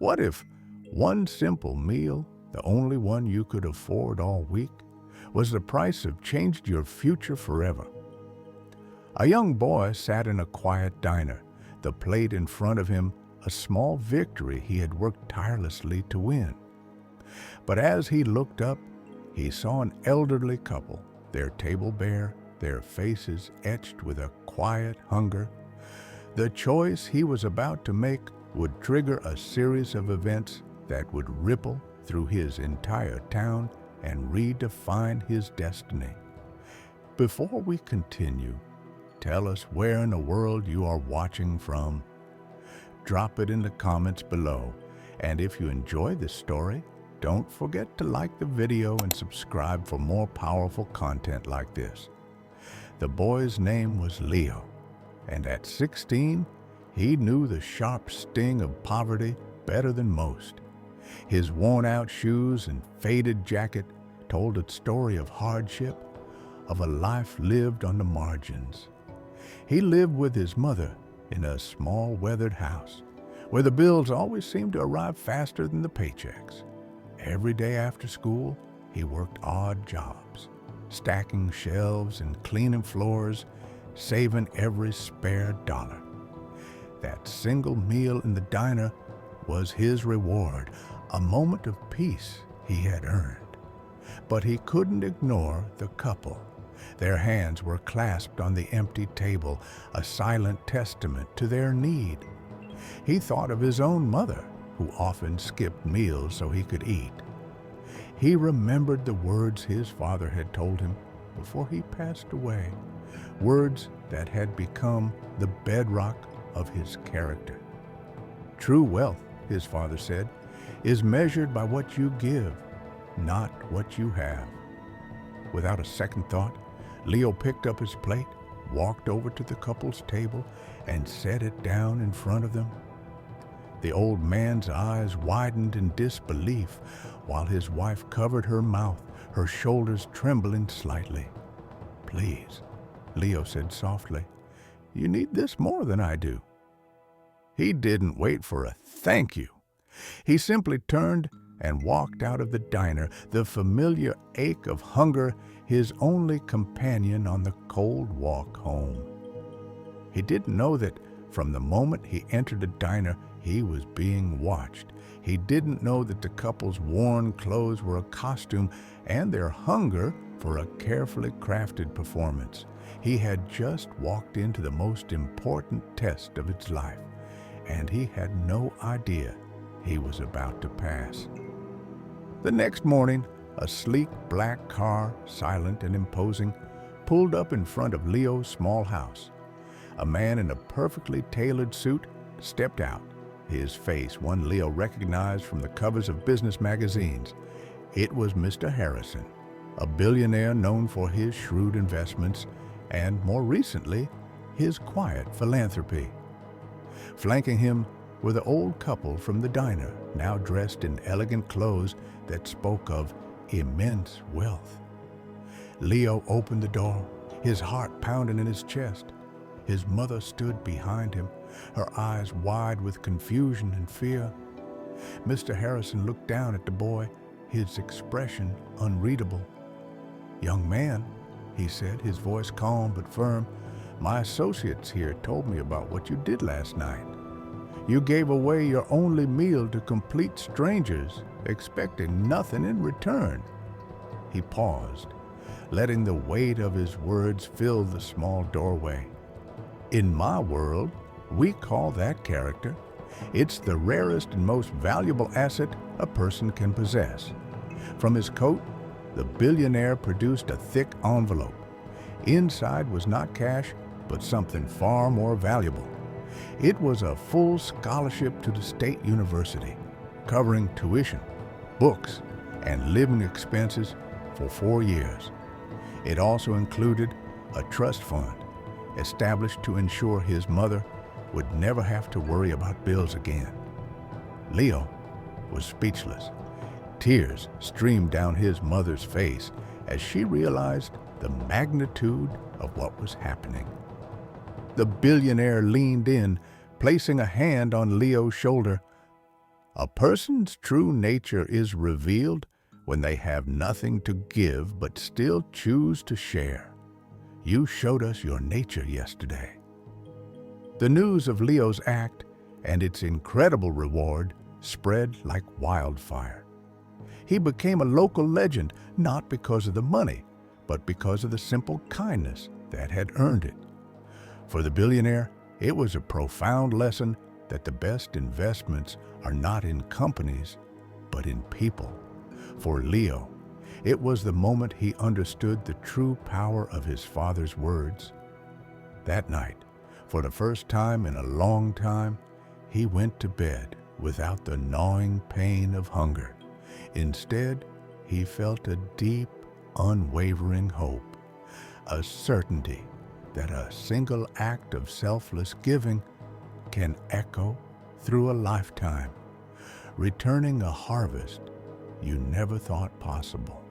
What if one simple meal, the only one you could afford all week, was the price of changed your future forever? A young boy sat in a quiet diner, the plate in front of him a small victory he had worked tirelessly to win. But as he looked up, he saw an elderly couple, their table bare, their faces etched with a quiet hunger. The choice he was about to make would trigger a series of events that would ripple through his entire town and redefine his destiny. Before we continue, tell us where in the world you are watching from. Drop it in the comments below, and if you enjoy this story, don't forget to like the video and subscribe for more powerful content like this. The boy's name was Leo, and at 16, he knew the sharp sting of poverty better than most. His worn-out shoes and faded jacket told a story of hardship, of a life lived on the margins. He lived with his mother in a small weathered house, where the bills always seemed to arrive faster than the paychecks. Every day after school, he worked odd jobs, stacking shelves and cleaning floors, saving every spare dollar. That single meal in the diner was his reward, a moment of peace he had earned. But he couldn't ignore the couple. Their hands were clasped on the empty table, a silent testament to their need. He thought of his own mother, who often skipped meals so he could eat. He remembered the words his father had told him before he passed away, words that had become the bedrock of his character. True wealth, his father said, is measured by what you give, not what you have. Without a second thought, Leo picked up his plate, walked over to the couple's table, and set it down in front of them. The old man's eyes widened in disbelief, while his wife covered her mouth, her shoulders trembling slightly. "Please," Leo said softly, "you need this more than I do." He didn't wait for a thank you. He simply turned and walked out of the diner, the familiar ache of hunger his only companion on the cold walk home. He didn't know that from the moment he entered the diner, he was being watched. He didn't know that the couple's worn clothes were a costume and their hunger for a carefully crafted performance. He had just walked into the most important test of his life, and he had no idea he was about to pass. The next morning, a sleek black car, silent and imposing, pulled up in front of Leo's small house. A man in a perfectly tailored suit stepped out, his face one Leo recognized from the covers of business magazines. It was Mr. Harrison, a billionaire known for his shrewd investments and, more recently, his quiet philanthropy. Flanking him were the old couple from the diner, now dressed in elegant clothes that spoke of immense wealth. Leo opened the door, his heart pounding in his chest. His mother stood behind him, her eyes wide with confusion and fear. Mr. Harrison looked down at the boy, his expression unreadable. "Young man," he said, his voice calm but firm, "my associates here told me about what you did last night. You gave away your only meal to complete strangers, expecting nothing in return." He paused, letting the weight of his words fill the small doorway. "In my world, we call that character. It's the rarest and most valuable asset a person can possess." From his coat, the billionaire produced a thick envelope. Inside was not cash, but something far more valuable. It was a full scholarship to the state university, covering tuition, books, and living expenses for 4 years. It also included a trust fund established to ensure his mother would never have to worry about bills again. Leo was speechless. Tears streamed down his mother's face as she realized the magnitude of what was happening. The billionaire leaned in, placing a hand on Leo's shoulder. A person's true nature is revealed when they have nothing to give but still choose to share. You showed us your nature yesterday. The news of Leo's act and its incredible reward spread like wildfire. He became a local legend not because of the money, but because of the simple kindness that had earned it. For the billionaire, it was a profound lesson that the best investments are not in companies, but in people. For Leo, it was the moment he understood the true power of his father's words. That night, for the first time in a long time, he went to bed without the gnawing pain of hunger. Instead, he felt a deep, unwavering hope, a certainty that a single act of selfless giving can echo through a lifetime, returning a harvest you never thought possible.